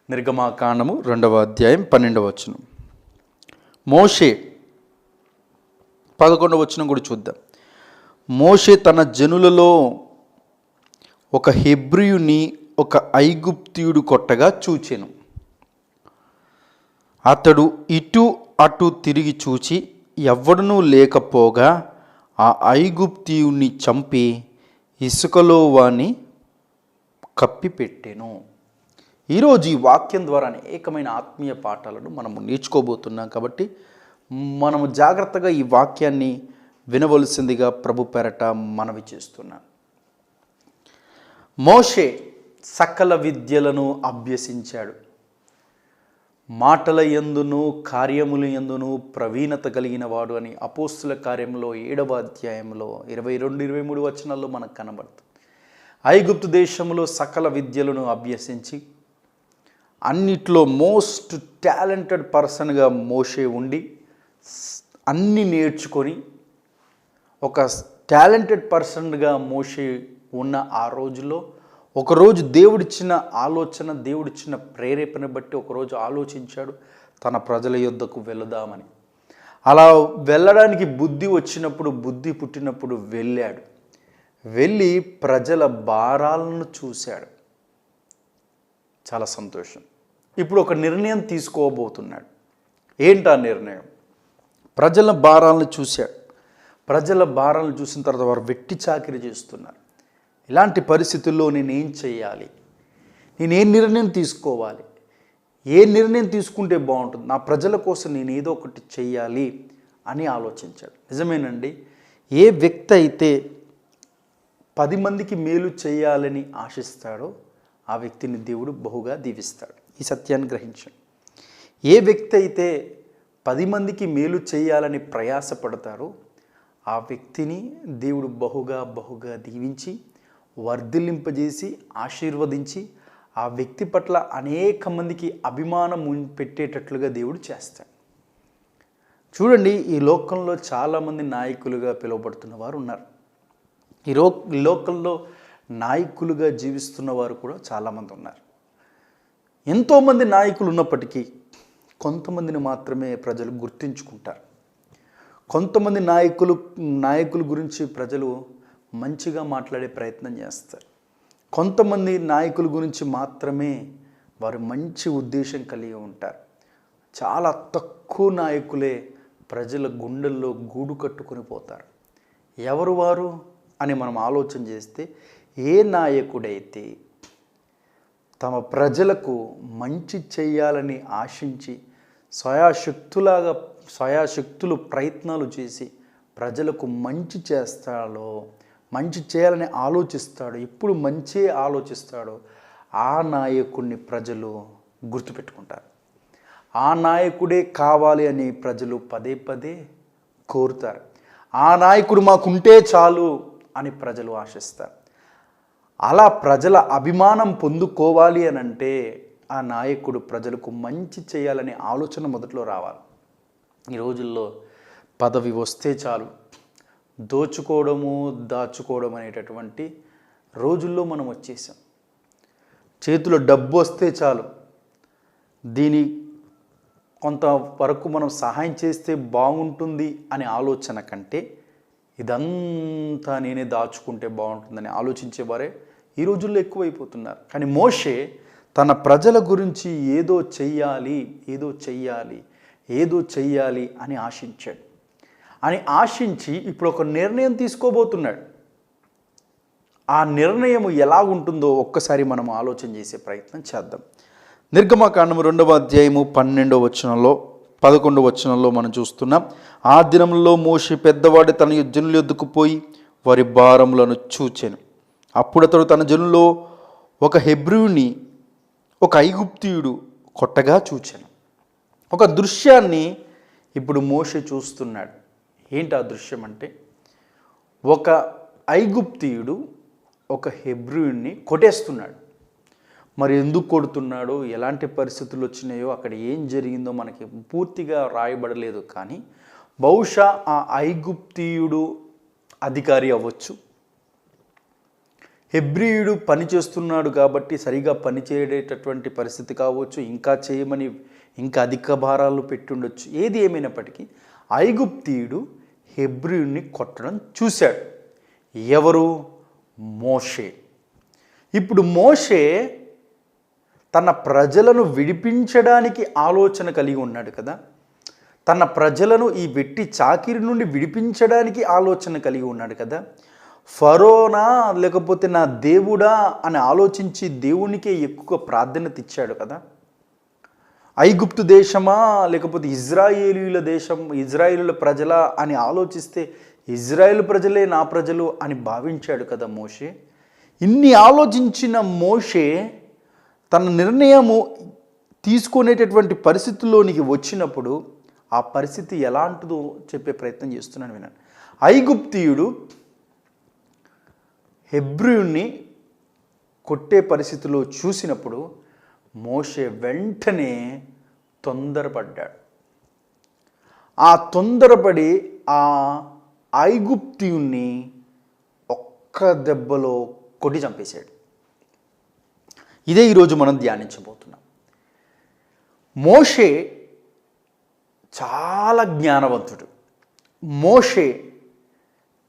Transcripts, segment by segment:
నిర్గమాకాండము 2వ అధ్యాయం 12వ వచనం. మోషే 11వ వచనం కూడా చూద్దాం. మోషే తన జనులలో ఒక హెబ్రీయుని ఒక ఐగుప్తీయుడు కొట్టగా చూచెను. అతడు ఇటు అటు తిరిగి చూచి ఎవ్వడనూ లేకపోగా ఆ ఐగుప్తీయుని చంపి ఇసుకలో వాణ్ణి కప్పిపెట్టెను. ఈరోజు ఈ వాక్యం ద్వారా అనేకమైన ఆత్మీయ పాఠాలను మనము నేర్చుకోబోతున్నాం. కాబట్టి మనము జాగ్రత్తగా ఈ వాక్యాన్ని వినవలసిందిగా ప్రభు పేరట మనవి చేస్తున్నాను. మోషే సకల విద్యలను అభ్యసించాడు. మాటల యందును కార్యముల యందును ప్రవీణత కలిగిన వాడు అని అపోస్తుల కార్యంలో 7వ అధ్యాయంలో 22-23 వచనాల్లో మనకు కనబడుతుంది. ఐగుప్తు దేశంలో సకల విద్యలను అభ్యసించి అన్నిట్లో మోస్ట్ టాలెంటెడ్ పర్సన్గా మోషే ఉండి అన్నీ నేర్చుకొని ఒక టాలెంటెడ్ పర్సన్గా మోషే ఉన్న ఆ రోజుల్లో ఒకరోజు దేవుడిచ్చిన ఆలోచన, దేవుడిచ్చిన ప్రేరేపణ బట్టి ఒకరోజు ఆలోచించాడు తన ప్రజల యొద్దకు వెళదామని. అలా వెళ్ళడానికి బుద్ధి వచ్చినప్పుడు, బుద్ధి పుట్టినప్పుడు వెళ్ళి ప్రజల భారాలను చూశాడు. చాలా సంతోషం. ఇప్పుడు ఒక నిర్ణయం తీసుకోబోతున్నాడు. ఏంటా నిర్ణయం? ప్రజల భారాలను చూశాడు. ప్రజల భారాలను చూసిన తర్వాత వారు వెట్టి చాకిరీ చేస్తున్నారు. ఇలాంటి పరిస్థితుల్లో నేనేం చేయాలి? నేనేం నిర్ణయం తీసుకోవాలి? ఏ నిర్ణయం తీసుకుంటే బాగుంటుంది? నా ప్రజల కోసం నేను ఏదో ఒకటి చెయ్యాలి అని ఆలోచించాడు. నిజమేనండి. ఏ వ్యక్తి అయితే 10 మందికి మేలు చేయాలని ఆశిస్తాడో ఆ వ్యక్తిని దేవుడు బహుగా దీవిస్తాడు. ఈ సత్యాన్ని గ్రహించండి. ఏ వ్యక్తి అయితే 10 మందికి మేలు చేయాలని ప్రయాసపడతాడో ఆ వ్యక్తిని దేవుడు బహుగా దీవించి వర్ధిల్లింపజేసి ఆశీర్వదించి ఆ వ్యక్తి పట్ల అనేక మందికి అభిమానం పెట్టేటట్లుగా దేవుడు చేస్తాడు. చూడండి, ఈ లోకంలో చాలామంది నాయకులుగా పిలువబడుతున్న వారు ఉన్నారు. ఈ లోకంలో నాయకులుగా జీవిస్తున్న వారు కూడా చాలామంది ఉన్నారు. ఎంతోమంది నాయకులు ఉన్నప్పటికీ కొంతమందిని మాత్రమే ప్రజలు గుర్తించుకుంటారు. కొంతమంది నాయకుల గురించి ప్రజలు మంచిగా మాట్లాడే ప్రయత్నం చేస్తారు. కొంతమంది నాయకుల గురించి మాత్రమే వారు మంచి ఉద్దేశం కలిగి ఉంటారు. చాలా తక్కువ నాయకులే ప్రజల గుండెల్లో గూడు కట్టుకొని పోతారు. ఎవరు వారు అని మనం ఆలోచన చేస్తే, ఏ నాయకుడైతే తమ ప్రజలకు మంచి చేయాలని ఆశించి స్వయాశక్తులు ప్రయత్నాలు చేసి ప్రజలకు మంచి చేస్తాడో, మంచి చేయాలని ఆలోచిస్తాడో, ఎప్పుడు మంచి ఆలోచిస్తాడో ఆ నాయకుడిని ప్రజలు గుర్తుపెట్టుకుంటారు. ఆ నాయకుడే కావాలి అని ప్రజలు పదే కోరుతారు. ఆ నాయకుడు మాకుంటే చాలు అని ప్రజలు ఆశిస్తారు. అలా ప్రజల అభిమానం పొందుకోవాలి అని అంటే ఆ నాయకుడు ప్రజలకు మంచి చేయాలనే ఆలోచన మొదట్లో రావాలి. ఈ రోజుల్లో పదవి వస్తే చాలు దోచుకోవడము, దాచుకోవడం అనేటటువంటి రోజుల్లో మనం వచ్చేసాం. చేతిలో డబ్బు వస్తే చాలు దీని కొంతవరకు మనం సహాయం చేస్తే బాగుంటుంది అనే ఆలోచన కంటే ఇదంతా నేనే దాచుకుంటే బాగుంటుందని ఆలోచించేవారే ఈ రోజుల్లో ఎక్కువైపోతున్నారు. కానీ మోషే తన ప్రజల గురించి ఏదో చెయ్యాలి అని ఆశించాడు. ఆశించి ఇప్పుడు ఒక నిర్ణయం తీసుకోబోతున్నాడు. ఆ నిర్ణయం ఎలా ఉంటుందో ఒక్కసారి మనం ఆలోచన చేసే ప్రయత్నం చేద్దాం. నిర్గమకాండము 2వ అధ్యాయము 12వ వచనంలో 11వ వచనంలో మనం చూస్తున్నాం. ఆ దినంలో మోషే పెద్దవాడు తన జనుల యొద్దకు పోయి వారి భారములను చూచెను. అప్పుడు అతడు తన జనుల్లో ఒక హెబ్రీయుని ఒక ఐగుప్తీయుడు కొట్టగా చూచెను. ఒక దృశ్యాన్ని ఇప్పుడు మోషే చూస్తున్నాడు. ఏంటి ఆ దృశ్యం అంటే, ఒక ఐగుప్తీయుడు ఒక హెబ్రీయుని కొట్టేస్తున్నాడు. మరి ఎందుకు కొడుతున్నాడో, ఎలాంటి పరిస్థితులు వచ్చినాయో, అక్కడ ఏం జరిగిందో మనకి పూర్తిగా రాయబడలేదు. కానీ బహుశా ఆ ఐగుప్తీయుడు అధికారి అవ్వచ్చు, హెబ్రీయుడు పని చేస్తున్నాడు కాబట్టి సరిగా పని చేయడేటటువంటి పరిస్థితి కావచ్చు, ఇంకా చేయమని ఇంకా అధిక భారాలు పెట్టుండొచ్చు. ఏది ఏమైనప్పటికీ ఐగుప్తీయుడు హెబ్రీయుడిని కొట్టడం చూశాడు. ఎవరు? మోషే. ఇప్పుడు మోషే తన ప్రజలను విడిపించడానికి ఆలోచన కలిగి ఉన్నాడు కదా. తన ప్రజలను ఈ వెట్టి చాకిరి నుండి విడిపించడానికి ఆలోచన కలిగి ఉన్నాడు కదా. ఫరోనా లేకపోతే నా దేవుడా అని ఆలోచించి దేవునికే ఎక్కువ ప్రాధాన్యత ఇచ్చాడు కదా. ఐగుప్తు దేశమా లేకపోతే ఇజ్రాయేలీల దేశం, ఇజ్రాయేలుల ప్రజలా అని ఆలోచిస్తే ఇజ్రాయేల్ ప్రజలే నా ప్రజలు అని భావించాడు కదా మోషే. ఇన్ని ఆలోచించిన మోషే తన నిర్ణయము తీసుకునేటటువంటి పరిస్థితుల్లోనికి వచ్చినప్పుడు ఆ పరిస్థితి ఎలాంటిదో చెప్పే ప్రయత్నం చేస్తున్నాను వినండి. ఐగుప్తీయుడు హెబ్రీయుణ్ణి కొట్టే పరిస్థితిలో చూసినప్పుడు మోషే వెంటనే తొందరపడ్డాడు. ఆ తొందరపడి ఆ ఐగుప్తీయుణ్ణి ఒక్క దెబ్బలో కొట్టి చంపేశాడు. ఇదే ఈరోజు మనం ధ్యానించబోతున్నాం. మోషే చాలా జ్ఞానవంతుడు. మోషే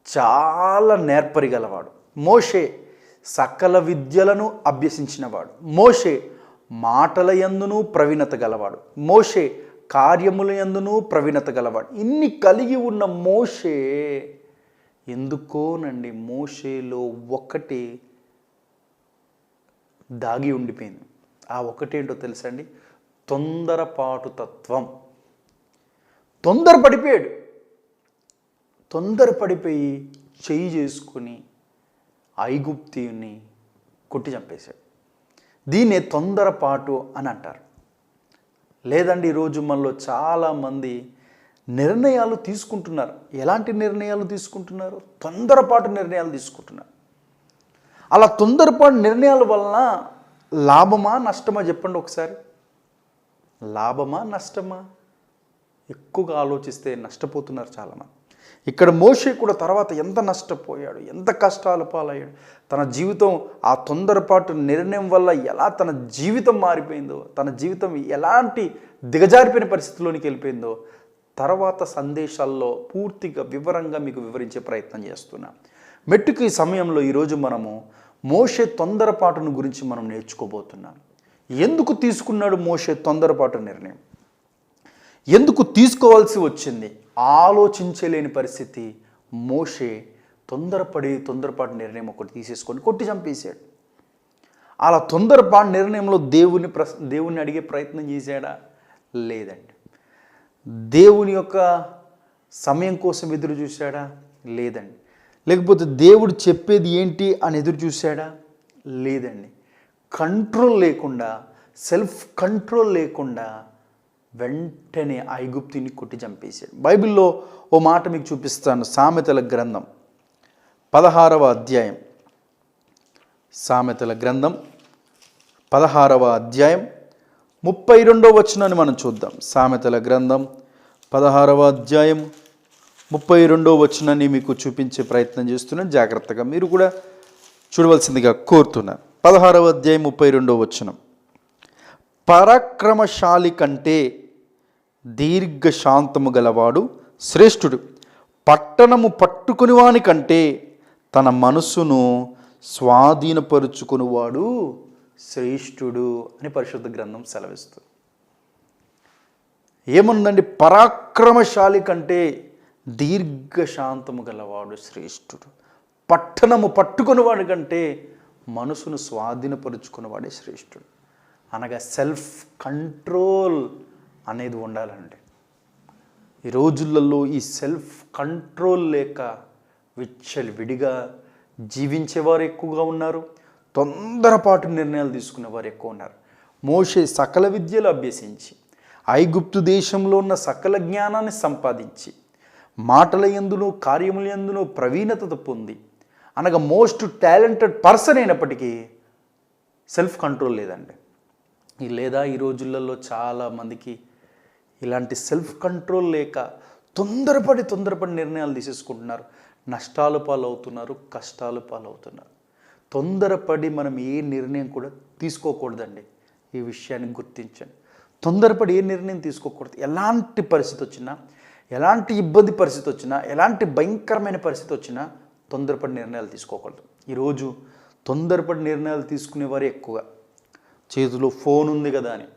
చాలా నేర్పరి గలవాడు. మోషే సకల విద్యలను అభ్యసించినవాడు. మోషే మాటల యందును ప్రవీణత గలవాడు. మోషే కార్యముల యందును ప్రవీణత గలవాడు. ఇన్ని కలిగి ఉన్న మోషే ఎందుకోనండి మోషేలో ఒకటి దాగి ఉండిపోయింది. ఆ ఒకటేంటో తెలుసండి? తొందరపాటు తత్వం. తొందరపడిపోయాడు. తొందరపడిపోయి చెయ్యి చేసుకుని ఐగుప్తీయుని కొట్టి చంపేశాడు. దీన్నే తొందరపాటు అని అంటారు. లేదండి ఈరోజు మనలో చాలామంది నిర్ణయాలు తీసుకుంటున్నారు. ఎలాంటి నిర్ణయాలు తీసుకుంటున్నారు? తొందరపాటు నిర్ణయాలు తీసుకుంటున్నారు. అలా తొందరపాటు నిర్ణయాల వలన లాభమా నష్టమా చెప్పండి ఒకసారి. లాభమా నష్టమా? ఎక్కువగా ఆలోచిస్తే నష్టపోతున్నారు చాలామంది. ఇక్కడ మోషే కూడా తర్వాత ఎంత నష్టపోయాడు, ఎంత కష్టాల పాలయ్యాడు. తన జీవితం ఆ తొందరపాటు నిర్ణయం వల్ల ఎలా తన జీవితం మారిపోయిందో, తన జీవితం ఎలాంటి దిగజారిపోయిన పరిస్థితిలోనికి వెళ్ళిపోయిందో తర్వాత సందేశాల్లో పూర్తిగా వివరంగా మీకు వివరించే ప్రయత్నం చేస్తున్నాం. మెట్టుకు ఈ సమయంలో ఈరోజు మనము మోషే తొందరపాటును గురించి మనం నేర్చుకోబోతున్నాం. ఎందుకు తీసుకున్నాడు మోషే తొందరపాటు నిర్ణయం? ఎందుకు తీసుకోవాల్సి వచ్చింది? ఆలోచించలేని పరిస్థితి. మోషే తొందరపాటు నిర్ణయం ఒకటి తీసేసుకొని కొట్టి చంపేశాడు. అలా తొందరపాటు నిర్ణయంలో దేవుని అడిగే ప్రయత్నం చేశాడా? లేదండి. దేవుని యొక్క సమయం కోసం ఎదురు చూశాడా? లేదండి. లేకపోతే దేవుడు చెప్పేది ఏంటి అని ఎదురు చూశాడా? లేదండి. కంట్రోల్ లేకుండా, సెల్ఫ్ కంట్రోల్ లేకుండా వెంటనే ఐగుప్తుని కొట్టి చంపేశాడు. బైబిల్లో ఓ మాట మీకు చూపిస్తాను. సామెతల గ్రంథం 16వ అధ్యాయం. సామెతల గ్రంథం 16వ అధ్యాయం 32వ వచనాన్ని మనం చూద్దాం. సామెతల గ్రంథం 16వ అధ్యాయం 32వ వచనాన్ని మీకు చూపించే ప్రయత్నం చేస్తున్నాను. జాగ్రత్తగా మీరు కూడా చూడవలసిందిగా కోరుతున్నాను. 16వ అధ్యాయం 32వ వచనం. పరాక్రమశాలి కంటే దీర్ఘశాంతము గలవాడు శ్రేష్ఠుడు. పట్టణము పట్టుకునివాని కంటే తన మనస్సును స్వాధీనపరుచుకునివాడు శ్రేష్ఠుడు అని పరిశుద్ధ గ్రంథం సెలవిస్తుంది. ఏముందండి? పరాక్రమశాలి కంటే దీర్ఘశాంతము గలవాడు శ్రేష్ఠుడు. పట్టణము పట్టుకునివాడి కంటే మనసును స్వాధీనపరుచుకున్నవాడే శ్రేష్ఠుడు. అనగా సెల్ఫ్ కంట్రోల్ అనేది ఉండాలండి. ఈ రోజులలో ఈ సెల్ఫ్ కంట్రోల్ లేక విడిగా జీవించేవారు ఎక్కువగా ఉన్నారు. తొందరపాటు నిర్ణయాలు తీసుకునేవారు ఎక్కువ ఉన్నారు. మోషే సకల విద్యలు అభ్యసించి ఐగుప్తు దేశంలో ఉన్న సకల జ్ఞానాన్ని సంపాదించి మాటల యందును కార్యముల యందును ప్రవీణత పొంది అనగా మోస్ట్ టాలెంటెడ్ పర్సన్ అయినప్పటికీ సెల్ఫ్ కంట్రోల్ లేదండి. లేదా ఈ రోజులలో చాలామందికి ఇలాంటి సెల్ఫ్ కంట్రోల్ లేక తొందరపడి నిర్ణయాలు తీసేసుకుంటున్నారు. నష్టాలు పాలవుతున్నారు, కష్టాలు పాలవుతున్నారు. తొందరపడి మనం ఏ నిర్ణయం కూడా తీసుకోకూడదండి. ఈ విషయాన్ని గుర్తించండి. తొందరపడి ఏ నిర్ణయం తీసుకోకూడదు. ఎలాంటి పరిస్థితి వచ్చినా, ఎలాంటి ఇబ్బంది పరిస్థితి వచ్చినా, ఎలాంటి భయంకరమైన పరిస్థితి వచ్చినా తొందరపడి నిర్ణయాలు తీసుకోకూడదు. ఈరోజు తొందరపడి నిర్ణయాలు తీసుకునేవారు ఎక్కువగా. చేతిలో ఫోన్ ఉంది కదా అని,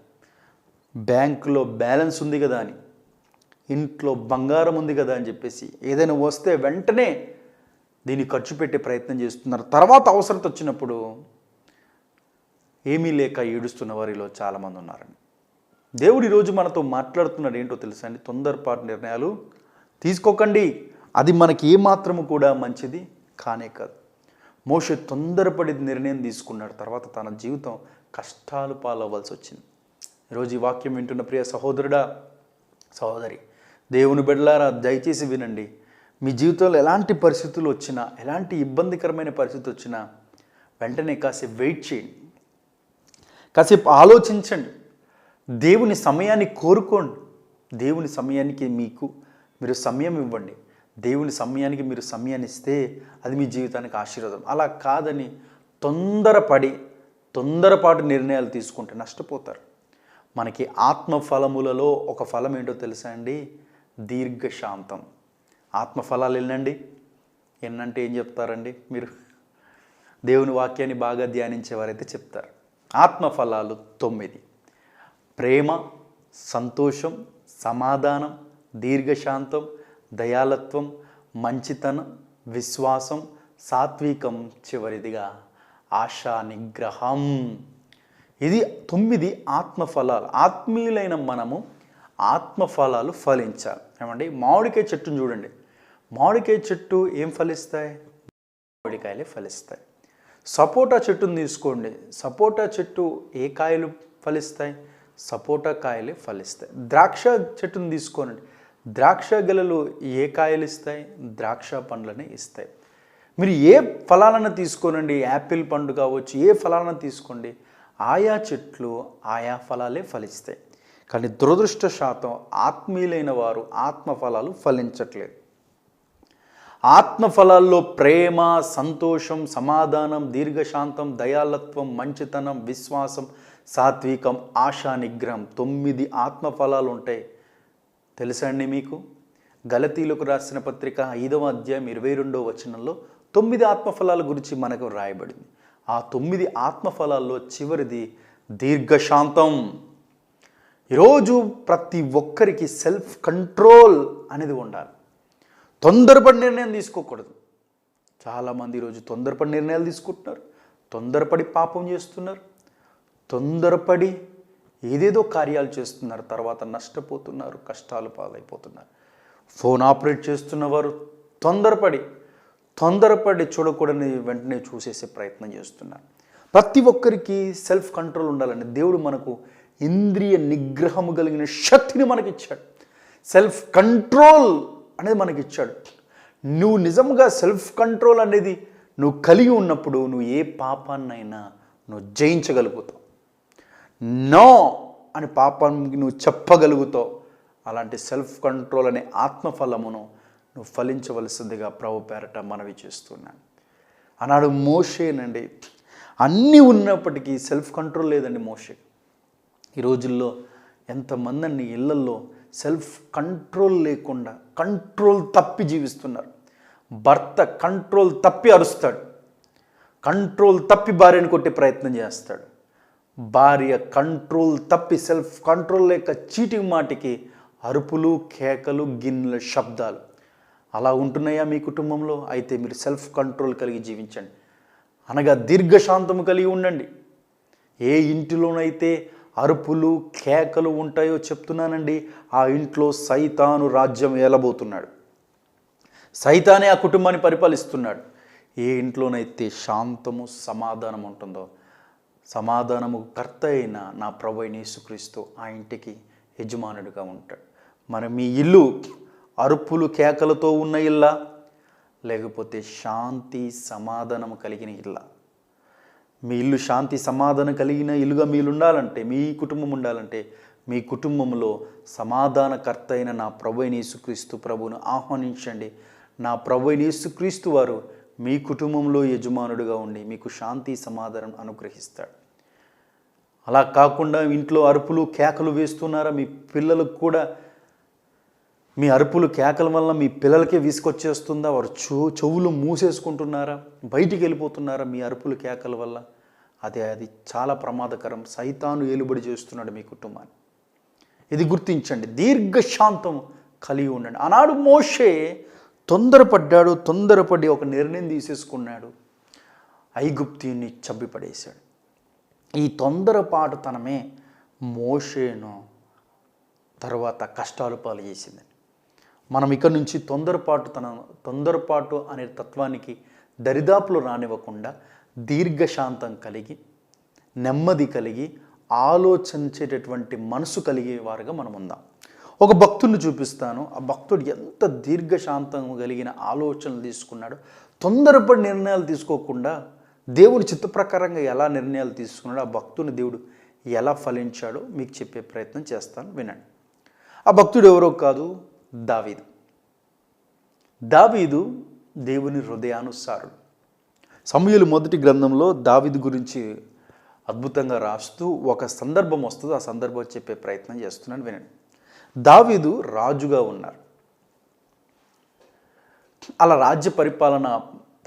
బ్యాంకులో బ్యాలెన్స్ ఉంది కదా అని, ఇంట్లో బంగారం ఉంది కదా అని చెప్పేసి ఏదైనా వస్తే వెంటనే దీన్ని ఖర్చు పెట్టే ప్రయత్నం చేస్తున్నారు. తర్వాత అవసరత వచ్చినప్పుడు ఏమీ లేక ఏడుస్తున్న వారిలో చాలామంది ఉన్నారండి. దేవుడు ఈరోజు మనతో మాట్లాడుతున్నాడు. ఏంటో తెలుసా అండి? తొందరపాటు నిర్ణయాలు తీసుకోకండి. అది మనకి ఏమాత్రము కూడా మంచిది కానే కాదు. మోషే తొందరపడి నిర్ణయం తీసుకున్నాడు. తర్వాత తన జీవితం కష్టాలు పాలవ్వాల్సి వచ్చింది. ఈరోజు ఈ వాక్యం వింటున్న ప్రియ సహోదరుడా, సహోదరి, దేవుని బిడ్డలారా, దయచేసి వినండి. మీ జీవితంలో ఎలాంటి పరిస్థితులు వచ్చినా, ఎలాంటి ఇబ్బందికరమైన పరిస్థితి వచ్చినా వెంటనే కాసేపు వెయిట్ చేయండి, కాసేపు ఆలోచించండి, దేవుని సమయాన్ని కోరుకోండి. దేవుని సమయానికి మీరు సమయం ఇవ్వండి. దేవుని సమయానికి మీరు సమయాన్ని ఇస్తే అది మీ జీవితానికి ఆశీర్వాదం. అలా కాదని తొందరపాటు నిర్ణయాలు తీసుకుంటే నష్టపోతారు. మనకి ఆత్మఫలములలో ఒక ఫలం ఏంటో తెలుసా అండి? దీర్ఘశాంతం. ఆత్మఫలాలు ఎన్నంటే ఏం చెప్తారండి? మీరు దేవుని వాక్యాన్ని బాగా ధ్యానించేవారైతే చెప్తారు. ఆత్మఫలాలు 9: ప్రేమ, సంతోషం, సమాధానం, దీర్ఘశాంతం, దయాళత్వం, మంచితనం, విశ్వాసం, సాత్వికం, చివరిదిగా ఆశా నిగ్రహం. ఇది 9 ఆత్మఫలాలు. ఆత్మీయులైన మనము ఆత్మఫలాలు ఫలించాలి. ఏమండి? మామిడికాయ చెట్టును చూడండి. మామిడికాయ చెట్టు ఏం ఫలిస్తాయి? మామిడికాయలే ఫలిస్తాయి. సపోటా చెట్టును తీసుకోండి. సపోటా చెట్టు ఏ కాయలు ఫలిస్తాయి? సపోటా కాయలే ఫలిస్తాయి. ద్రాక్ష చెట్టును తీసుకోనండి. ద్రాక్ష గెలలు ఏ కాయలు ఇస్తాయి? ద్రాక్ష పండ్లనే ఇస్తాయి. మీరు ఏ ఫలాలను తీసుకోనండి, యాపిల్ పండు కావచ్చు, ఏ ఫలాలను తీసుకోండి, ఆయా చెట్లు ఆయా ఫలాలే ఫలిస్తాయి. కానీ దురదృష్టశాతం ఆత్మీయులైన వారు ఆత్మఫలాలు ఫలించట్లేదు. ఆత్మఫలాల్లో ప్రేమ, సంతోషం, సమాధానం, దీర్ఘశాంతం, దయాళత్వం, మంచితనం, విశ్వాసం, సాత్వికం, ఆశా నిగ్రహం 9 ఆత్మఫలాలు ఉంటాయి. తెలుసా అండి మీకు? గలతీలకు రాసిన పత్రిక 5వ అధ్యాయం 22వ వచనంలో 9 ఆత్మఫలాల గురించి మనకు రాయబడింది. ఆ 9 ఆత్మఫలాల్లో చివరిది దీర్ఘశాంతం. ఈరోజు ప్రతి ఒక్కరికి సెల్ఫ్ కంట్రోల్ అనేది ఉండాలి. తొందరపడి నిర్ణయం తీసుకోకూడదు. చాలామంది ఈరోజు తొందరపడి నిర్ణయాలు తీసుకుంటున్నారు, తొందరపడి పాపం చేస్తున్నారు, తొందరపడి ఏదేదో కార్యాలు చేస్తున్నారు, తర్వాత నష్టపోతున్నారు, కష్టాలు పాలైపోతున్నారు. ఫోన్ ఆపరేట్ చేస్తున్నవారు తొందరపడి చూడకూడని వెంటనే చూసేసే ప్రయత్నం చేస్తున్నారు. ప్రతి ఒక్కరికి సెల్ఫ్ కంట్రోల్ ఉండాలండి. దేవుడు మనకు ఇంద్రియ నిగ్రహము కలిగిన శక్తిని మనకిచ్చాడు. సెల్ఫ్ కంట్రోల్ అనేది మనకిచ్చాడు. నువ్వు నిజంగా సెల్ఫ్ కంట్రోల్ అనేది నువ్వు కలిగి ఉన్నప్పుడు నువ్వు ఏ పాపాన్నైనా నువ్వు జయించగలుగుతావు. నో అని పాపానికి నువ్వు చెప్పగలుగుతావు. అలాంటి సెల్ఫ్ కంట్రోల్ అనే ఆత్మఫలమును నువ్వు ఫలించవలసిందిగా ప్రభు పేరట మనవి చేస్తున్నాను. ఆనాడు మోషేనండి, అన్నీ ఉన్నప్పటికీ సెల్ఫ్ కంట్రోల్ లేదండి మోషే. ఈ రోజుల్లో ఎంతమంది అన్ని ఇళ్లల్లో సెల్ఫ్ కంట్రోల్ లేకుండా కంట్రోల్ తప్పి జీవిస్తున్నారు. భర్త కంట్రోల్ తప్పి అరుస్తాడు, కంట్రోల్ తప్పి భార్యను కొట్టే ప్రయత్నం చేస్తాడు. భార్య కంట్రోల్ తప్పి సెల్ఫ్ కంట్రోల్ లేక చీటికి మాటికి అరుపులు, కేకలు, గిన్నెల శబ్దాలు అలా ఉంటున్నాయా మీ కుటుంబంలో? అయితే మీరు సెల్ఫ్ కంట్రోల్ కలిగి జీవించండి, అనగా దీర్ఘశాంతము కలిగి ఉండండి. ఏ ఇంటిలోనైతే అరుపులు, కేకలు ఉంటాయో చెప్తున్నానండి, ఆ ఇంట్లో సైతాను రాజ్యం ఏలబోతున్నాడు. సైతానే ఆ కుటుంబాన్ని పరిపాలిస్తున్నాడు. ఏ ఇంట్లోనైతే శాంతము, సమాధానం ఉంటుందో, సమాధానము కర్త అయిన నా ప్రభు అయిన యేసుక్రీస్తు ఆ ఇంటికి యజమానుడిగా ఉంటాడు. మరి మీ ఇల్లు అరుపులు, కేకలతో ఉన్న ఇల్లా, లేకపోతే శాంతి, సమాధానం కలిగిన ఇల్లా? మీ ఇల్లు శాంతి, సమాధానం కలిగిన ఇల్లుగా మీరు ఉండాలంటే, మీ కుటుంబం ఉండాలంటే, మీ కుటుంబంలో సమాధానకర్త అయిన నా ప్రభు అయిన యేసుక్రీస్తు ప్రభువును ఆహ్వానించండి. నా ప్రభు అయిన యేసుక్రీస్తు వారు మీ కుటుంబంలో యజమానుడిగా ఉండి మీకు శాంతి సమాధానం అనుగ్రహిస్తాడు. అలా కాకుండా ఇంట్లో అరుపులు కేకలు వేస్తున్నారా, మీ పిల్లలకు కూడా మీ అరుపులు కేకల వల్ల మీ పిల్లలకే విసుకొచ్చేస్తుందా, వారు చెవులు మూసేసుకుంటున్నారా, బయటికి వెళ్ళిపోతున్నారా మీ అరుపులు కేకల వల్ల, అది చాలా ప్రమాదకరం. సైతాను ఏలుబడి చేస్తున్నాడు మీ కుటుంబాన్ని. ఇది గుర్తించండి. దీర్ఘశాంతం కలిగి ఉండండి. ఆనాడు మోషే తొందరపడి ఒక నిర్ణయం తీసేసుకున్నాడు. ఐగుప్తీయుని చంపిపడేశాడు. ఈ తొందరపాటుతనమే మోషేను తర్వాత కష్టాలు పాలు చేసింది. మనం ఇక నుంచి తొందరపాటు అనే తత్వానికి దరిదాపులు రానివ్వకుండా దీర్ఘశాంతం కలిగి, నెమ్మది కలిగి, ఆలోచించేటటువంటి మనసు కలిగే వారుగా మనం ఉందాం. ఒక భక్తుడిని చూపిస్తాను. ఆ భక్తుడు ఎంత దీర్ఘశాంతం కలిగిన ఆలోచనలు తీసుకున్నాడు. తొందరపడి నిర్ణయాలు తీసుకోకుండా దేవుని చిత్త ప్రకారంగా ఎలా నిర్ణయాలు తీసుకున్నాడో, ఆ భక్తుని దేవుడు ఎలా ఫలించాడో మీకు చెప్పే ప్రయత్నం చేస్తాను, వినండి. ఆ భక్తుడు ఎవరో కాదు, దావీదు దేవుని హృదయానుసారుడు. సమూయేలు మొదటి గ్రంథంలో దావీదు గురించి అద్భుతంగా రాస్తూ ఒక సందర్భం వస్తుంది. ఆ సందర్భం చెప్పే ప్రయత్నం చేస్తున్నాను, వినండి. దావీదు రాజుగా ఉన్నారు. అలా రాజ్య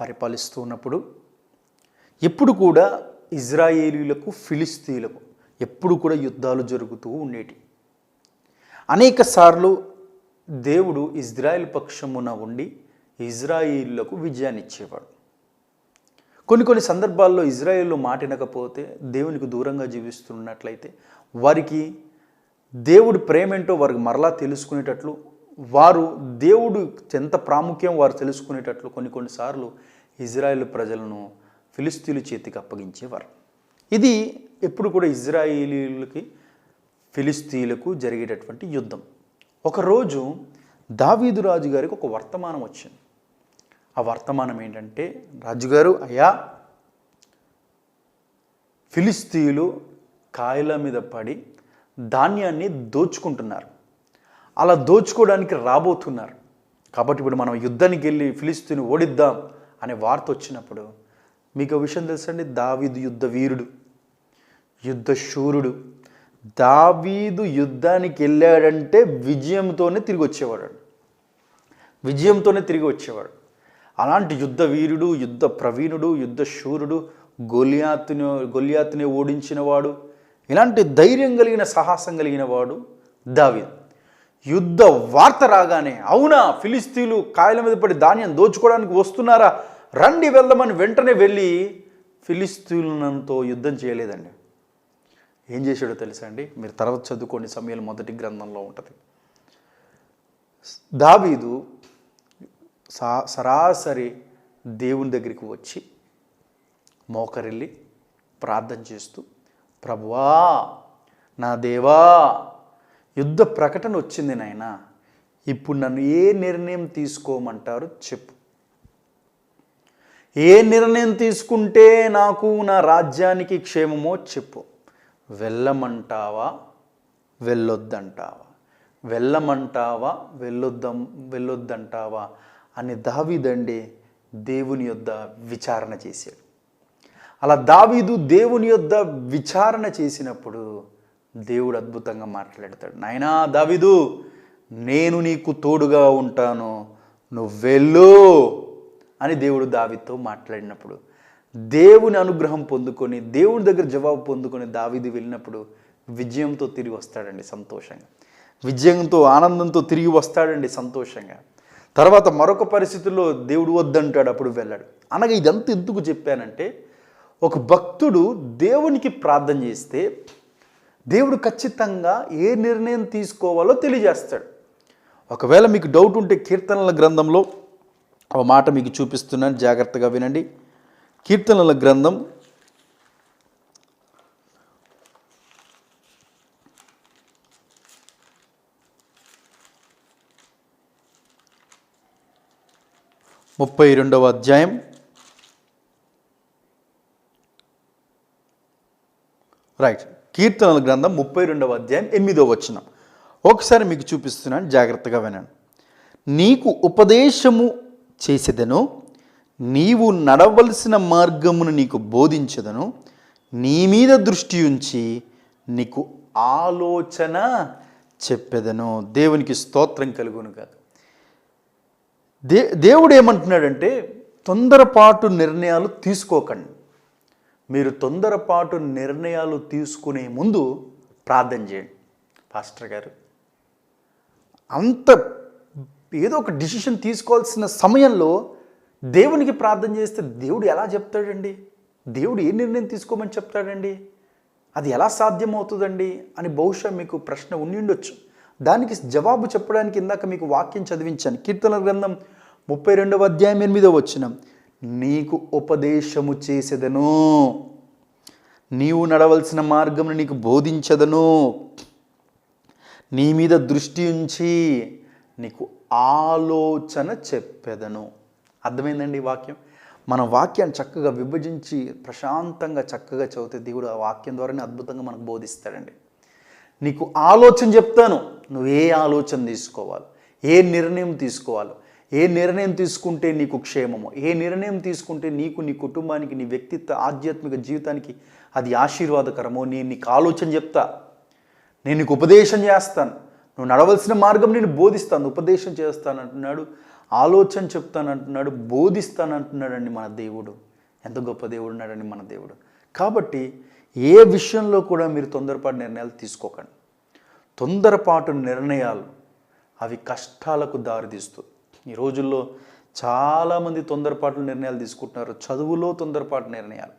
పరిపాలిస్తూ ఉన్నప్పుడు ఎప్పుడు కూడా ఇజ్రాయేలీలకు ఫిలిస్తీయులకు ఎప్పుడు కూడా యుద్ధాలు జరుగుతూ ఉండేటి. అనేక సార్లు దేవుడు ఇజ్రాయేల్ పక్షమున ఉండి ఇజ్రాయేలీలకు విజయాన్ని ఇచ్చేవాడు. కొన్ని సందర్భాల్లో ఇజ్రాయేల్లో మాటినకపోతే దేవునికి దూరంగా జీవిస్తున్నట్లయితే వారికి దేవుడి ప్రేమేంటో వారికి మరలా తెలుసుకునేటట్లు, వారు దేవుడు ఎంత ప్రాముఖ్యం వారు తెలుసుకునేటట్లు కొన్నిసార్లు ఇజ్రాయేల్ ప్రజలను ఫిలిస్తీన్ల చేతికి అప్పగించేవారు. ఇది ఎప్పుడు కూడా ఇజ్రాయేలీలకి ఫిలిస్తీన్లకు జరిగేటటువంటి యుద్ధం. ఒకరోజు దావీదు రాజు గారికి ఒక వర్తమానం వచ్చింది. ఆ వర్తమానం ఏంటంటే, రాజుగారు, అయ్యా, ఫిలిస్తీయులు కాయల మీద పడి ధాన్యాన్ని దోచుకుంటున్నారు, అలా దోచుకోవడానికి రాబోతున్నారు. కాబట్టి ఇప్పుడు మనం యుద్ధానికి వెళ్ళి ఫిలిస్తీని ఓడిద్దాం అనే వార్త వచ్చినప్పుడు, మీకు విషయం తెలుసండి, దావీదు యుద్ధ వీరుడు, యుద్ధ శూరుడు. దావీదు యుద్ధానికి వెళ్ళాడంటే విజయంతోనే తిరిగి వచ్చేవాడు. అలాంటి యుద్ధ వీరుడు, యుద్ధ ప్రవీణుడు, యుద్ధ శూరుడు, గొలియాతుని ఓడించిన వాడు, ఇలాంటి ధైర్యం కలిగిన, సాహసం కలిగిన వాడు దావీదు. యుద్ధ వార్త రాగానే, అవునా, ఫిలిస్తీన్లు కాయల మీద పడి ధాన్యం దోచుకోవడానికి వస్తున్నారా, రండి వెళ్దామని వెంటనే వెళ్ళి ఫిలిస్తీన్లతో యుద్ధం చేయలేదండి. ఏం చేశాడో తెలుసా అండి? మీరు తర్వాత చదువుకోండి, సమూయేలు మొదటి గ్రంథంలో ఉంటుంది. దావీదు సరాసరి దేవుని దగ్గరికి వచ్చి మోకరిల్లి ప్రార్థన చేస్తూ, ప్రభువా, నా దేవా, యుద్ధ ప్రకటన వచ్చింది నాయనా, ఇప్పుడు నన్ను ఏ నిర్ణయం తీసుకోమంటారు చెప్పు. ఏ నిర్ణయం తీసుకుంటే నాకు నా రాజ్యానికి క్షేమమో చెప్పు. వెళ్ళమంటావా, వెళ్ళొద్దంటావా, వెళ్ళమంటావా, వెళ్ళొద్దంటావా అని దావీదండి దేవుని యొద్ద విచారణ చేశాడు. అలా దావీదు దేవుని యొద్ద విచారణ చేసినప్పుడు దేవుడు అద్భుతంగా మాట్లాడతాడు. నాయనా దావీదు, నేను నీకు తోడుగా ఉంటాను, నువ్వు వెళ్ళు అని దేవుడు దావీదుతో మాట్లాడినప్పుడు, దేవుని అనుగ్రహం పొందుకొని, దేవుని దగ్గర జవాబు పొందుకొని దావీదు వెళ్ళినప్పుడు విజయంతో తిరిగి వస్తాడండి సంతోషంగా. విజయంతో, ఆనందంతో తిరిగి వస్తాడండి సంతోషంగా. తర్వాత మరొక పరిస్థితుల్లో దేవుడు వద్దంటాడు, అప్పుడు వెళ్ళాడు. అనగా ఇదంతా ఎందుకు చెప్పానంటే, ఒక భక్తుడు దేవునికి ప్రార్థన చేస్తే దేవుడు ఖచ్చితంగా ఏ నిర్ణయం తీసుకోవాలో తెలియజేస్తాడు. ఒకవేళ మీకు డౌట్ ఉంటే కీర్తనల గ్రంథంలో ఒక మాట మీకు చూపిస్తున్నాను, జాగ్రత్తగా వినండి. కీర్తనల గ్రంథం 32వ అధ్యాయం 32వ అధ్యాయం 8వ వచనం ఒకసారి మీకు చూపిస్తున్నాను, జాగ్రత్తగా వినండి. నీకు ఉపదేశము చేసేదను, నీవు నడవలసిన మార్గమును నీకు బోధించదను, నీ మీద దృష్టి ఉంచి నీకు ఆలోచన చెప్పెదను. దేవునికి స్తోత్రం కలుగును కాదు. దేవుడు ఏమంటున్నాడంటే, తొందరపాటు నిర్ణయాలు తీసుకోకండి. మీరు తొందరపాటు నిర్ణయాలు తీసుకునే ముందు ప్రార్థన చేయండి. పాస్టర్ గారు, అంత ఏదో ఒక డిసిషన్ తీసుకోవాల్సిన సమయంలో దేవునికి ప్రార్థన చేస్తే దేవుడు ఎలా చెప్తాడండి? దేవుడు ఏ నిర్ణయం తీసుకోమని చెప్తాడండి? అది ఎలా సాధ్యమవుతుందండి అని బహుశా మీకు ప్రశ్న ఉండిండొచ్చు. దానికి జవాబు చెప్పడానికి ఇందాక మీకు వాక్యం చదివించాను. కీర్తనల గ్రంథం 32వ అధ్యాయం 8వ వచనం, నీకు ఉపదేశము చేసేదను, నీవు నడవలసిన మార్గమును నీకు బోధించదను, నీ మీద దృష్టి ఉంచి నీకు ఆలోచన చెప్పెదను. అర్థమైందండి ఈ వాక్యం? మన వాక్యాన్ని చక్కగా విభజించి ప్రశాంతంగా చక్కగా చదివితే దేవుడు ఆ వాక్యం ద్వారానే అద్భుతంగా మనకు బోధిస్తాడండి. నీకు ఆలోచన చెప్తాను, నువ్వే ఆలోచన తీసుకోవాలి, ఏ నిర్ణయం తీసుకోవాలో, ఏ నిర్ణయం తీసుకుంటే నీకు క్షేమమో, ఏ నిర్ణయం తీసుకుంటే నీకు, నీ కుటుంబానికి, నీ వ్యక్తిత్వ ఆధ్యాత్మిక జీవితానికి అది ఆశీర్వాదకరమో నేను నీకు ఆలోచన చెప్తా. నేను నీకు ఉపదేశం చేస్తాను, నువ్వు నడవలసిన మార్గం నేను బోధిస్తాను, ఉపదేశం చేస్తాను అంటున్నాడు, ఆలోచన చెప్తాను అంటున్నాడు, బోధిస్తాను అంటున్నాడండి మన దేవుడు. ఎంత గొప్ప దేవుడు ఉన్నాడండి మన దేవుడు. కాబట్టి ఏ విషయంలో కూడా మీరు తొందరపాటు నిర్ణయాలు తీసుకోకండి. తొందరపాటు నిర్ణయాలు అవి కష్టాలకు దారితీస్తుంది. ఈ రోజుల్లో చాలామంది తొందరపాటు నిర్ణయాలు తీసుకుంటున్నారు. చదువులో తొందరపాటు నిర్ణయాలు,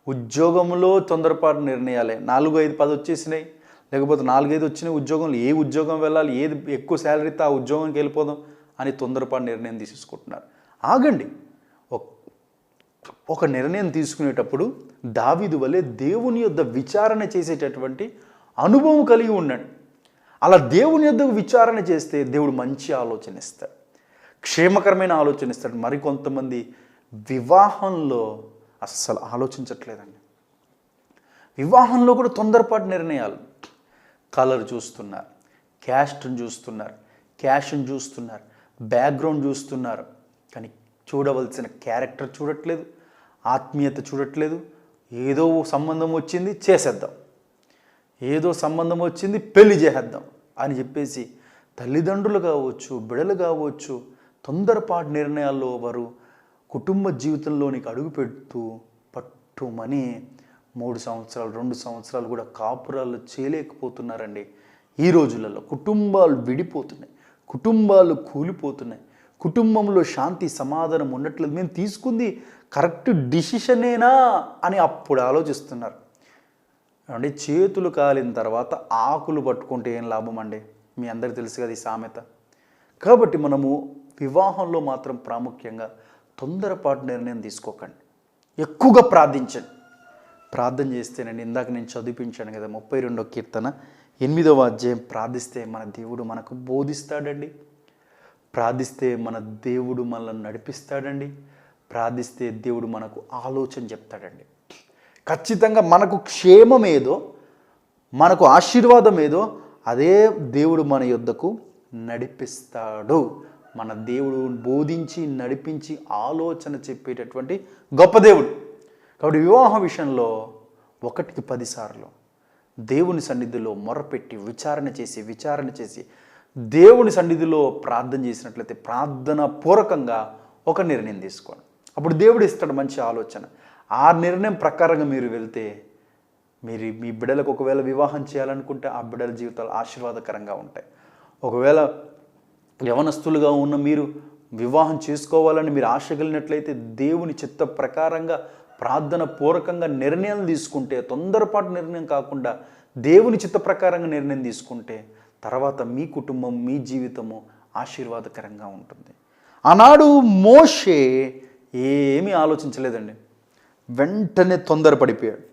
ఉద్యోగంలో తొందరపాటు నిర్ణయాలే. 4, 5, 10 వచ్చేసినాయి, లేకపోతే 4, 5 వచ్చినాయి ఉద్యోగంలో, ఏ ఉద్యోగం వెళ్ళాలి, ఏది ఎక్కువ శాలరీతో ఆ ఉద్యోగంకి వెళ్ళిపోదాం అని తొందరపాటు నిర్ణయం తీసుకుంటున్నారు. ఆగండి. ఒక నిర్ణయం తీసుకునేటప్పుడు దావీదు వలె దేవుని యొద్ద విచారణ చేసేటటువంటి అనుభవం కలిగి ఉండండి. అలా దేవుని యొద్ద విచారణ చేస్తే దేవుడు మంచి ఆలోచన ఇస్తాడు, క్షేమకరమైన ఆలోచన ఇస్తాడు. మరికొంతమంది వివాహంలో అస్సలు ఆలోచించట్లేదండి. వివాహంలో కూడా తొందరపాటు నిర్ణయాలు. కలర్ చూస్తున్నారు, క్యాస్ట్ని చూస్తున్నారు, క్యాష్ని చూస్తున్నారు, బ్యాక్గ్రౌండ్ చూస్తున్నారు, కానీ చూడవలసిన క్యారెక్టర్ చూడట్లేదు, ఆత్మీయత చూడట్లేదు. ఏదో సంబంధం వచ్చింది చేసేద్దాం, ఏదో సంబంధం వచ్చింది పెళ్లి చేసేద్దాం అని చెప్పేసి తల్లిదండ్రులు కావచ్చు, బిడలు కావచ్చు, తొందరపాటు నిర్ణయాల్లో వారు కుటుంబ జీవితంలోనికి అడుగు పెడుతూ పట్టుమని 3 సంవత్సరాలు 2 సంవత్సరాలు కూడా కాపురాలు చేయలేకపోతున్నారండి. ఈ రోజులలో కుటుంబాలు విడిపోతున్నాయి, కుటుంబాలు కూలిపోతున్నాయి, కుటుంబంలో శాంతి సమాధానం ఉండట్లేదు. మేము తీసుకుంది కరెక్ట్ డిసిషనేనా అని అప్పుడు ఆలోచిస్తున్నారు అండి. చేతులు కాలిన తర్వాత ఆకులు పట్టుకుంటే ఏం లాభం అండి? మీ అందరికీ తెలుసు కదా ఈ సామెత. కాబట్టి మనము వివాహంలో మాత్రం ప్రాముఖ్యంగా తొందరపాటు నిర్ణయం తీసుకోకండి. ఎక్కువగా ప్రార్థించండి. ప్రార్థన చేస్తేనండి, ఇందాక నేను చదివించాను కదా 32వ కీర్తన 8వ అధ్యాయం, ప్రార్థిస్తే మన దేవుడు మనకు బోధిస్తాడండి, ప్రార్థిస్తే మన దేవుడు మనల్ని నడిపిస్తాడండి, ప్రార్థిస్తే దేవుడు మనకు ఆలోచన చెప్తాడండి. ఖచ్చితంగా మనకు క్షేమం ఏదో, మనకు ఆశీర్వాదం ఏదో అదే దేవుడు మన యొద్దకు నడిపిస్తాడు. మన దేవుడు బోధించి నడిపించి ఆలోచన చెప్పేటటువంటి గొప్ప దేవుడు. కాబట్టి వివాహ విషయంలో 1కి 10 సార్లు దేవుని సన్నిధిలో మొరపెట్టి విచారణ చేసి దేవుని సన్నిధిలో ప్రార్థన చేసినట్లయితే ప్రార్థన పూర్వకంగా ఒక నిర్ణయం తీసుకోండి. అప్పుడు దేవుడు ఇస్తాడు మంచి ఆలోచన. ఆ నిర్ణయం ప్రకారంగా మీరు వెళ్తే మీ బిడ్డలకు ఒకవేళ వివాహం చేయాలనుకుంటే ఆ బిడ్డల జీవితాలు ఆశీర్వాదకరంగా ఉంటాయి. ఒకవేళ యవనస్తులుగా ఉన్న మీరు వివాహం చేసుకోవాలని మీరు ఆశ కలిగినట్లయితే దేవుని చిత్త ప్రకారంగా ప్రార్థన పూర్వకంగా నిర్ణయాలు తీసుకుంటే, తొందరపాటు నిర్ణయం కాకుండా దేవుని చిత్త ప్రకారంగా నిర్ణయం తీసుకుంటే తర్వాత మీ కుటుంబం, మీ జీవితము ఆశీర్వాదకరంగా ఉంటుంది. ఆనాడు మోషే ఏమీ ఆలోచించలేదండి, వెంటనే తొందరపడిపోయాడు.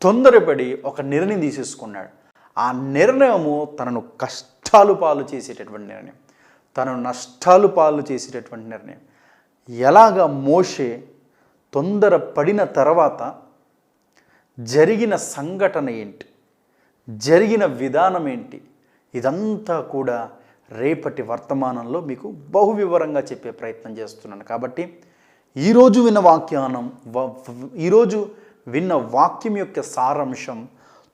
తొందరపడి ఒక నిర్ణయం తీసేసుకున్నాడు. ఆ నిర్ణయము తనను కష్టాలు పాలు చేసేటటువంటి నిర్ణయం, తనను నష్టాలు పాలు చేసేటటువంటి నిర్ణయం. ఎలాగా మోషే తొందరపడిన తర్వాత జరిగిన సంఘటన ఏంటి, జరిగిన విధానం ఏంటి, ఇదంతా కూడా రేపటి వర్తమానంలో మీకు బహువివరంగా చెప్పే ప్రయత్నం చేస్తున్నాను. కాబట్టి ఈరోజు ఈరోజు విన్న వాక్యం యొక్క సారాంశం,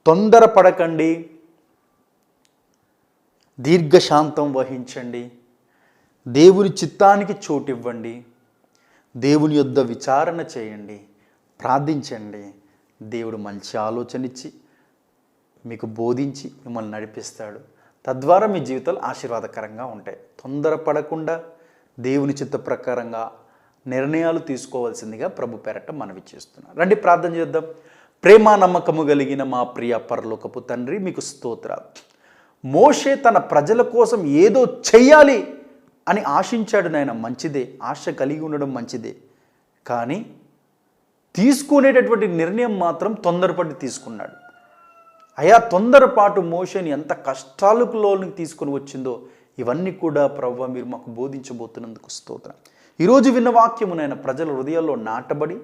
తొందరపడకండి, దీర్ఘశాంతం వహించండి, దేవుని చిత్తానికి చోటివ్వండి, దేవుని యొద్ద విచారణ చేయండి, ప్రార్థించండి. దేవుడు మంచి ఆలోచన ఇచ్చి మీకు బోధించి మిమ్మల్ని నడిపిస్తాడు. తద్వారా మీ జీవితాలు ఆశీర్వాదకరంగా ఉంటాయి. తొందరపడకుండా దేవుని చిత్త ప్రకారంగా నిర్ణయాలు తీసుకోవాల్సిందిగా ప్రభు పేరట మనవి చేస్తున్నాను. రండి ప్రార్థన చేద్దాం. ప్రేమ నమ్మకము కలిగిన మా ప్రియ పరలోకపు తండ్రి, మీకు స్తోత్రాలు. మోషే తన ప్రజల కోసం ఏదో చెయ్యాలి అని ఆశించాడు నాయన, మంచిదే. ఆశ కలిగి ఉండడం మంచిదే. కానీ తీసుకునేటటువంటి నిర్ణయం మాత్రం తొందరపడి తీసుకున్నాడు. అయా, తొందరపాటు మోషేని ఎంత కష్టాలలోనికి తీసుకొని వచ్చిందో ఇవన్నీ కూడా ప్రభువా మీరు మాకు బోధించబోతున్నందుకు స్తోత్రం. ఈరోజు విన్న వాక్యము నాయన ప్రజల హృదయాల్లో నాటబడి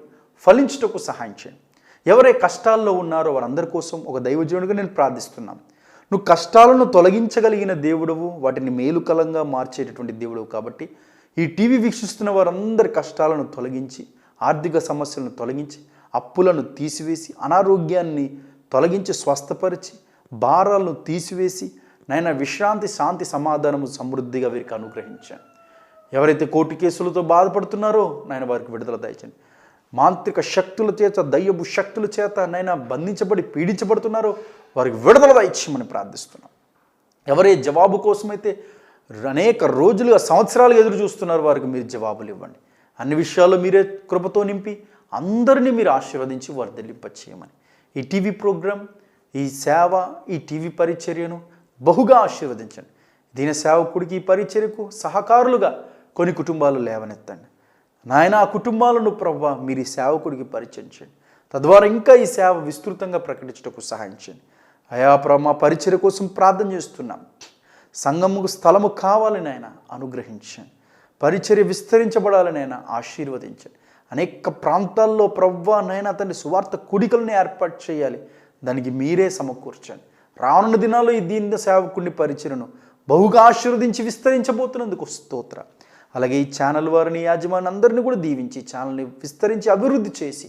ఫలించుటకు సహాయం చేయండి. ఎవరే కష్టాల్లో ఉన్నారో వారందరి కోసం ఒక దైవజనుడిగా నేను ప్రార్థిస్తున్నాను. నువ్వు కష్టాలను తొలగించగలిగిన దేవుడవు, వాటిని మేలుకలంగా మార్చేటటువంటి దేవుడవు. కాబట్టి ఈ టీవీ వీక్షిస్తున్న వారందరి కష్టాలను తొలగించి, ఆర్థిక సమస్యలను తొలగించి, అప్పులను తీసివేసి, అనారోగ్యాన్ని తొలగించి, స్వస్థపరిచి, భారాలను తీసివేసి నాయన విశ్రాంతి, శాంతి, సమాధానము సమృద్ధిగా వీరికి అనుగ్రహించాను. ఎవరైతే కోర్టు కేసులతో బాధపడుతున్నారో నాయన వారికి విడుదల దయచండి. మాంత్రిక శక్తుల చేత, దయ్యపు శక్తుల చేత నాయన బంధించబడి పీడించబడుతున్నారో వారికి విడుదల దయచేయమని ప్రార్థిస్తున్నాం. ఎవరే జవాబు కోసమైతే అనేక రోజులుగా, సంవత్సరాలుగా ఎదురు చూస్తున్నారు, వారికి మీరు జవాబులు ఇవ్వండి. అన్ని విషయాల్లో మీరే కృపతో నింపి అందరినీ మీరు ఆశీర్వదించి వర్ధిల్లింపచేయమని ఈ టీవీ ప్రోగ్రాం, ఈ సేవ, ఈ టీవీ పరిచర్యను బహుగా ఆశీర్వదించండి. దీని సేవకుడికి, ఈ పరిచర్యకు సహకారులుగా కొన్ని కుటుంబాలు లేవనెత్తండి నాయన. ఆ కుటుంబాలను ప్రభువా మీరు ఈ సేవకుడికి పరిచయించండి. తద్వారా ఇంకా ఈ సేవ విస్తృతంగా ప్రకటించడానికి సహాయం చేయండి. అయా ప్రభు, మా పరిచర్య కోసం ప్రార్థన చేస్తున్నాం. సంఘముకు స్థలము కావాలని ఆయన అనుగ్రహించండి. పరిచర్య విస్తరించబడాలని ఆయన ఆశీర్వదించండి. అనేక ప్రాంతాల్లో ప్రభువా నాయన అతని సువార్త కుడికలను ఏర్పాటు చేయాలి. దానికి మీరే సమకూర్చండి. రానున్న దినాల్లో ఈ దీన సేవకుడిని పరిచయను బహుగా ఆశీర్వదించి విస్తరించబోతున్నందుకు స్తోత్ర. అలాగే ఈ ఛానల్ వారిని, యాజమాన్యం అందరినీ కూడా దీవించి ఛానల్ని విస్తరించి అభివృద్ధి చేసి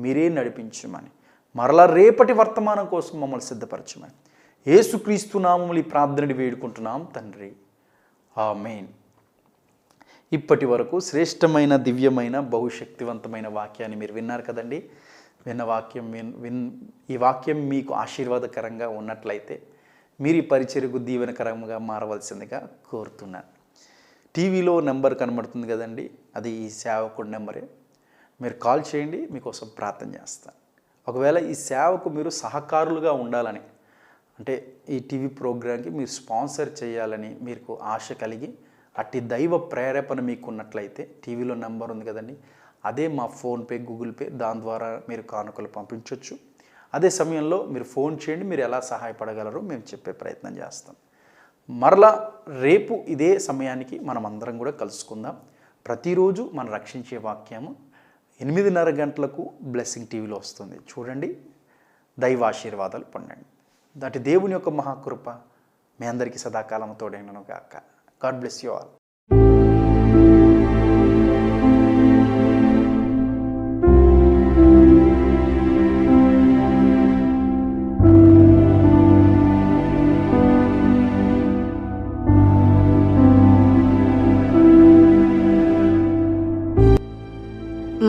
మీరే నడిపించమని, మరలా రేపటి వర్తమానం కోసం మమ్మల్ని సిద్ధపరచమని యేసుక్రీస్తు నామములో ఈ ప్రార్థనని వేడుకుంటున్నాం తండ్రి, ఆమేన్. ఇప్పటి వరకు శ్రేష్టమైన, దివ్యమైన, బహుశక్తివంతమైన వాక్యాన్ని మీరు విన్నారు కదండి. విన్న వాక్యం ఈ వాక్యం మీకు ఆశీర్వాదకరంగా ఉన్నట్లయితే మీరు ఈ పరిచర్యకు దీవెనకరంగా మారవలసిందిగా కోరుతున్నాను. టీవీలో నెంబర్ కనబడుతుంది కదండి, అది ఈ సేవకుడి నెంబరే. మీరు కాల్ చేయండి, మీకోసం ప్రార్థన చేస్తాను. ఒకవేళ ఈ సేవకు మీరు సహకారులుగా ఉండాలని, అంటే ఈ టీవీ ప్రోగ్రాంకి మీరు స్పాన్సర్ చేయాలని మీకు ఆశ కలిగి, అట్టి దైవ ప్రేరేపణ మీకు ఉన్నట్లయితే టీవీలో నెంబర్ ఉంది కదండి, అదే మా ఫోన్పే, గూగుల్ పే, దాని ద్వారా మీరు కానుకలు పంపించవచ్చు. అదే సమయంలో మీరు ఫోన్ చేయండి, మీరు ఎలా సహాయపడగలరో మేము చెప్పే ప్రయత్నం చేస్తాం. మరలా రేపు ఇదే సమయానికి మనం అందరం కూడా కలుసుకుందాం. ప్రతిరోజు మనం రక్షించే వాక్యము 8:30 గంటలకు బ్లెస్సింగ్ టీవీలో వస్తుంది. చూడండి, దైవ ఆశీర్వాదాలు పొందండి. దాటి దేవుని యొక్క మహాకృప మీ అందరికీ సదాకాలం తోడైనను గాక. God bless you all.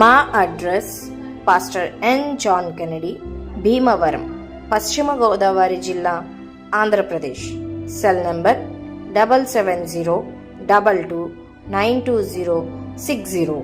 మా address pastor N John Kennedy, Bhimavaram, పశ్చిమ గోదావరి జిల్లా, ఆంధ్రప్రదేశ్. Cell number 7702292060.